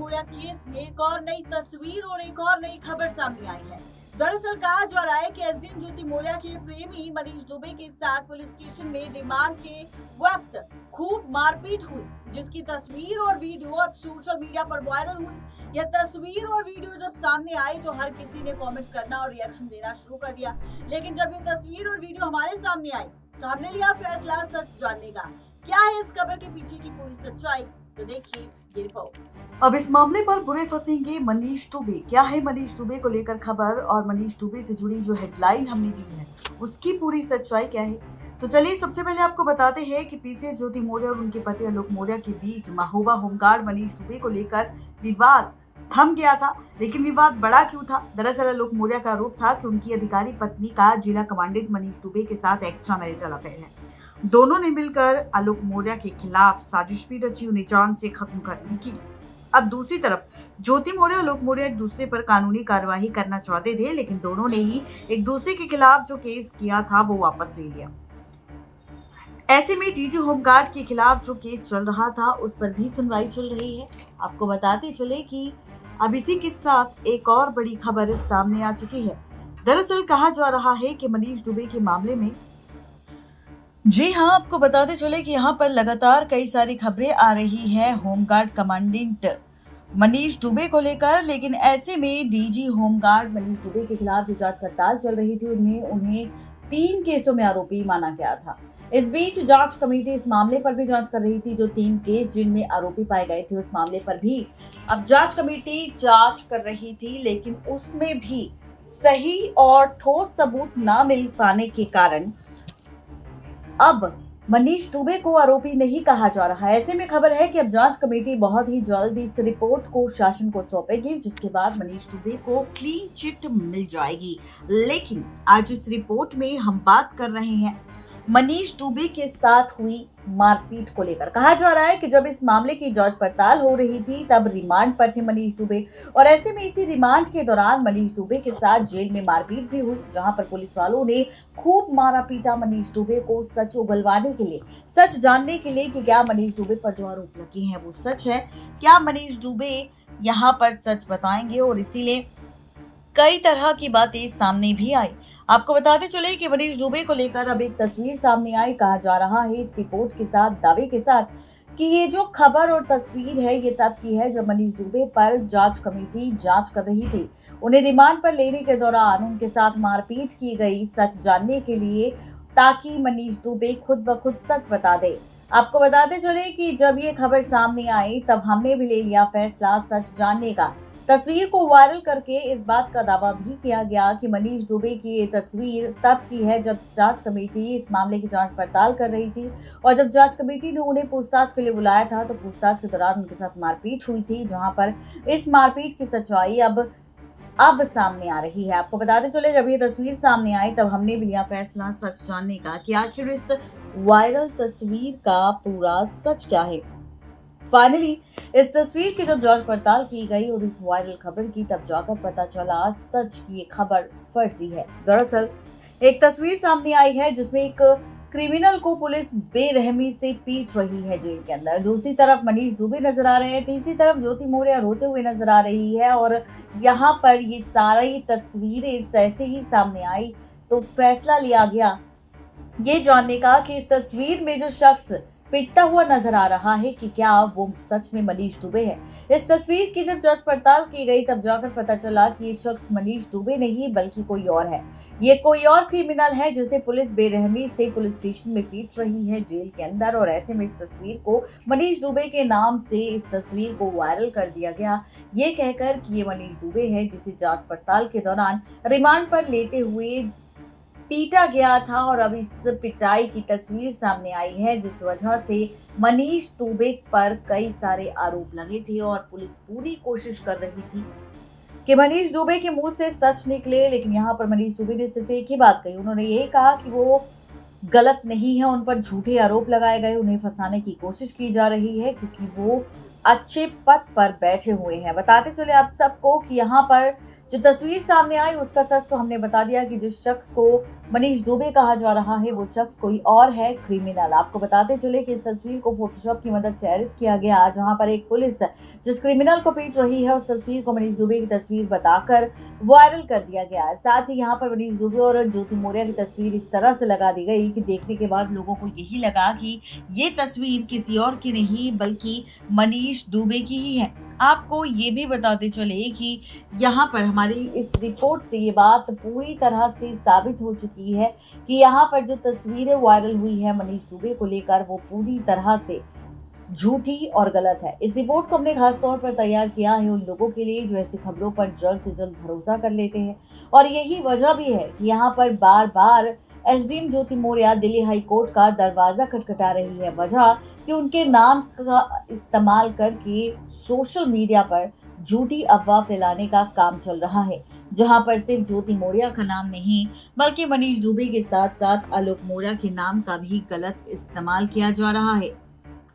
Moriya case में एक और नई तस्वीर और एक और नई खबर सामने आई है। दरअसल कहा जा रहा है कि एसडीएम ज्योति मोरिया के प्रेमी मनीष दुबे के साथ पुलिस स्टेशन में रिमांड के वक्त खूब मारपीट हुई, जिसकी तस्वीर और वीडियो अब सोशल मीडिया पर वायरल हुई। यह तस्वीर और वीडियो जब सामने आई तो हर किसी ने कमेंट करना और रिएक्शन देना शुरू कर दिया। लेकिन जब ये तस्वीर और वीडियो हमारे सामने आई तो हमने लिया फैसला सच जानने का। क्या है इस खबर के पीछे की पूरी सच्चाई, तो देखिए ये रिपोर्ट। अब इस मामले पर बुरे फंसेंगे मनीष दुबे। क्या है मनीष दुबे को लेकर खबर और मनीष दुबे से जुड़ी जो हेडलाइन हमने दी है उसकी पूरी सच्चाई क्या है, तो चलिए सबसे पहले आपको बताते हैं कि पीसीएस ज्योति मोरिया और उनके पति आलोक मोरिया के बीच महोबा होमगार्ड मनीष दुबे को लेकर विवाद थम गया था। लेकिन विवाद बड़ा क्यों था? दरअसल आलोक मोरिया का आरोप था कि उनकी अधिकारी पत्नी का जिला कमांडेंट मनीष दुबे के साथ एक्स्ट्रा मैरिटल अफेयर है। दोनों ने मिलकर आलोक मोरिया के खिलाफ साजिश भी रची उन्हें जान से खत्म करने की। अब दूसरी तरफ ज्योति मोरिया आलोक मोरिया एक दूसरे पर कानूनी कार्यवाही करना चाहते थे, लेकिन दोनों ने ही एक दूसरे के खिलाफ जो केस किया था वो वापस ले लिया। ऐसे में डीजी होमगार्ड के खिलाफ जो केस चल रहा था उस पर भी सुनवाई चल रही है। आपको बताते चले कि अब इसी के साथ एक और बड़ी खबर सामने आ चुकी है। दरअसल कहा जा रहा है कि मनीष दुबे के मामले में, जी हाँ, आपको बताते चले कि यहाँ पर लगातार कई सारी खबरें आ रही है होमगार्ड कमांडेंट मनीष दुबे को लेकर। लेकिन ऐसे में डीजी होमगार्ड मनीष दुबे के खिलाफ जो जांच पड़ताल चल रही थी उन्हें 3 केसों में आरोपी माना गया था। इस बीच जांच कमेटी इस मामले पर भी जांच कर रही थी। जो 3 केस जिनमें आरोपी पाए गए थे उस मामले पर भी अब जांच कमेटी जांच कर रही थी, लेकिन उसमें भी सही और ठोस सबूत न मिल पाने के कारण अब मनीष दुबे को आरोपी नहीं कहा जा रहा है। ऐसे में खबर है कि अब जांच कमेटी बहुत ही जल्द इस रिपोर्ट को शासन को सौंपेगी, जिसके बाद मनीष दुबे को क्लीन चिट मिल जाएगी। लेकिन आज इस रिपोर्ट में हम बात कर रहे हैं मनीष दुबे के साथ हुई मारपीट को लेकर। कहा जा रहा है कि जब इस मामले की जांच पड़ताल हो रही थी तब रिमांड पर थे मनीष दुबे, और ऐसे में इसी रिमांड के दौरान मनीष दुबे के साथ जेल में मारपीट भी हुई, जहां पर पुलिस वालों ने खूब मारा पीटा मनीष दुबे को सच उगलवाने के लिए, सच जानने के लिए कि क्या मनीष दुबे पर जो आरोप लगे हैं वो सच है, क्या मनीष दुबे यहाँ पर सच बताएंगे। और इसीलिए कई तरह की बातें सामने भी आई। आपको बताते चले कि मनीष दुबे को लेकर अब एक तस्वीर सामने आई। कहा जा रहा है इस रिपोर्ट के साथ, दावे के साथ, कि ये जो खबर और तस्वीर है ये तब की है जब मनीष दुबे पर जांच कमेटी जांच कर रही थी। उन्हें रिमांड पर लेने के दौरान उनके साथ मारपीट की गई, सच जानने के लिए, ताकि मनीष दुबे खुद ब खुद सच बता दे। आपको बताते चले कि जब ये खबर सामने आई तब हमने भी ले लिया फैसला सच जानने का। तस्वीर को वायरल करके इस बात का दावा भी किया गया कि मनीष दुबे की ये तस्वीर तब की है जब जांच कमेटी इस मामले की जांच पड़ताल कर रही थी, और जब जांच कमेटी ने उन्हें पूछताछ के लिए बुलाया था तो पूछताछ के दौरान उनके साथ मारपीट हुई थी, जहां पर इस मारपीट की सच्चाई अब सामने आ रही है। आपको बताते चले जब ये तस्वीर सामने आई तब हमने भी लिया फैसला सच जानने का कि आखिर इस वायरल तस्वीर का पूरा सच क्या है। फाइनली इस तस्वीर की जब जांच पड़ताल की गई और इस वायरल खबर की, तब जाकर पता चला सच की ये खबर फर्जी है। दरअसल एक तस्वीर सामने आई है जिसमें एक क्रिमिनल को पुलिस बेरहमी से पीट रही है जेल के अंदर। दूसरी तरफ मनीष दुबे नजर आ रहे हैं, तीसरी तरफ ज्योति मोरिया रोते हुए नजर आ रही है। और यहाँ पर ये सारी तस्वीरें जैसे ही सामने आई तो फैसला लिया गया ये जानने का कि इस तस्वीर में जो शख्स पिटता हुआ नजर आ रहा है कि क्या वो सच में मनीष दुबे है। इस तस्वीर की जब जांच पड़ताल की गई तब जाकर पता चला कि ये शख्स मनीष दुबे नहीं बल्कि कोई और है। ये कोई और क्रिमिनल है जिसे पुलिस बेरहमी से पुलिस स्टेशन में पीट रही है जेल के अंदर। और ऐसे में इस तस्वीर को मनीष दुबे के नाम से इस तस्वीर को वायरल कर दिया गया, ये कहकर कि ये मनीष दुबे है जिसे जांच पड़ताल के दौरान रिमांड पर लेते हुए पीटा गया था। और अब इस पिटाई की तस्वीर सामने आई है जिस वजह से मनीष दुबे पर कई सारे आरोप लगे थे और पुलिस पूरी कोशिश कर रही थी कि मनीष दुबे के मुंह से सच निकले। लेकिन यहाँ पर मनीष दुबे ने सिर्फ एक ही बात कही, उन्होंने यही कहा कि वो गलत नहीं है, उन पर झूठे आरोप लगाए गए, उन्हें फंसाने की कोशिश की जा रही है क्योंकि वो अच्छे पद पर बैठे हुए हैं। बताते चले आप सबको कि यहाँ पर जो तस्वीर सामने आई उसका सच तो हमने बता दिया कि जिस शख्स को मनीष दुबे कहा जा रहा है वो शख्स कोई और है, क्रिमिनल। आपको बताते चले कि इस तस्वीर को फोटोशॉप की मदद से एडिट किया गया, जहां पर एक पुलिस जिस क्रिमिनल को पीट रही है उस तस्वीर को मनीष दुबे की तस्वीर बताकर वायरल कर दिया गया है। साथ ही यहाँ पर मनीष दुबे और ज्योति मौर्य की तस्वीर इस तरह से लगा दी गई कि देखने के बाद लोगों को यही लगा कि ये तस्वीर किसी और की नहीं बल्कि मनीष दुबे की ही है। आपको ये भी बताते चले कि यहाँ पर हमारी इस रिपोर्ट से ये बात पूरी तरह से साबित हो चुकी है कि यहाँ पर जो तस्वीरें वायरल हुई है मनीष दुबे को लेकर वो पूरी तरह से झूठी और गलत है। इस रिपोर्ट को हमने खास तौर पर तैयार किया है उन लोगों के लिए जो ऐसी खबरों पर जल्द से जल्द भरोसा कर लेते हैं, और यही वजह भी है कि यहाँ पर बार बार एसडीएम ज्योति मौर्य दिल्ली हाई कोर्ट का दरवाजा खटखटा रही है। वजह कि उनके नाम का इस्तेमाल करके सोशल मीडिया पर झूठी अफवाह फैलाने का काम चल रहा है, जहां पर सिर्फ ज्योति मौर्य का नाम नहीं बल्कि मनीष दुबे के साथ साथ आलोक मौर्य के नाम का भी गलत इस्तेमाल किया जा रहा है।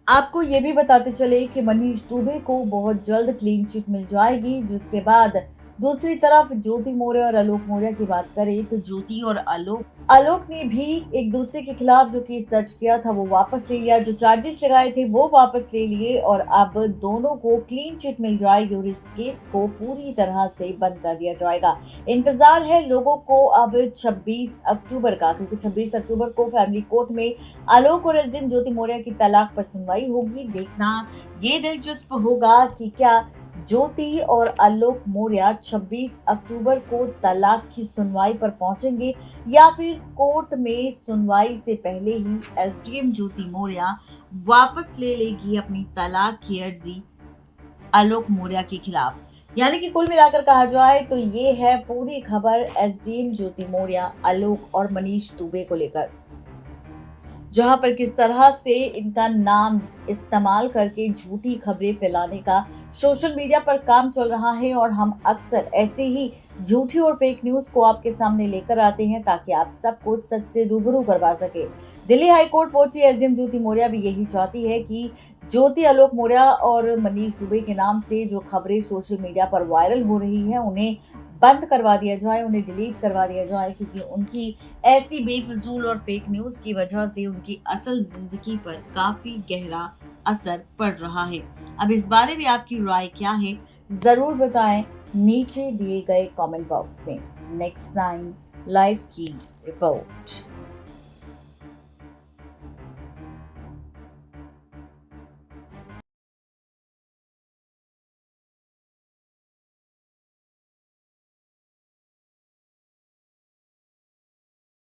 आपको ये भी बताते चले कि मनीष दुबे को बहुत जल्द क्लीन चिट मिल जाएगी, जिसके बाद दूसरी तरफ ज्योति मौर्य और आलोक मौर्य की बात करें तो ज्योति और आलोक ने भी एक दूसरे के खिलाफ जो केस दर्ज किया था वो वापस ले लिया, जो चार्जेस लगाए थे वो वापस ले लिए और अब दोनों को क्लीन चिट मिल जाएगी और इस केस को पूरी तरह से बंद कर दिया जाएगा। इंतजार है लोगों को अब 26 अक्टूबर का, क्योंकि 26 अक्टूबर को फैमिली कोर्ट में आलोक और एसडीएम ज्योति मौर्य की तलाक पर सुनवाई होगी। देखना ये दिलचस्प होगा कि क्या ज्योति और आलोक मौर्य 26 अक्टूबर को तलाक की सुनवाई पर पहुंचेंगे या फिर कोर्ट में सुनवाई से पहले ही एसडीएम ज्योति मौर्य वापस ले लेगी अपनी तलाक की अर्जी आलोक मौर्य के खिलाफ। यानी कि कुल मिलाकर कहा जाए तो ये है पूरी खबर एसडीएम ज्योति मौर्य, आलोक और मनीष दुबे को लेकर, जहां पर किस तरह से इनका नाम इस्तेमाल करके झूठी खबरें फैलाने का सोशल मीडिया पर काम चल रहा है। और हम अक्सर ऐसे ही झूठी और फेक न्यूज को आपके सामने लेकर आते हैं ताकि आप सबको सच से रूबरू करवा सके। दिल्ली हाई कोर्ट पहुंची एसडीएम ज्योति मौर्य भी यही चाहती है कि ज्योति, आलोक मौर्य और मनीष दुबे के नाम से जो खबरें सोशल मीडिया पर वायरल हो रही है उन्हें बंद करवा दिया जाए, उन्हें डिलीट करवा दिया जाए, क्योंकि उनकी ऐसी बेफजूल और फेक न्यूज की वजह से उनकी असल जिंदगी पर काफी गहरा असर पड़ रहा है। अब इस बारे में आपकी राय क्या है जरूर बताएं नीचे दिए गए कमेंट बॉक्स में। नेक्स्ट 9 लाइव की रिपोर्ट।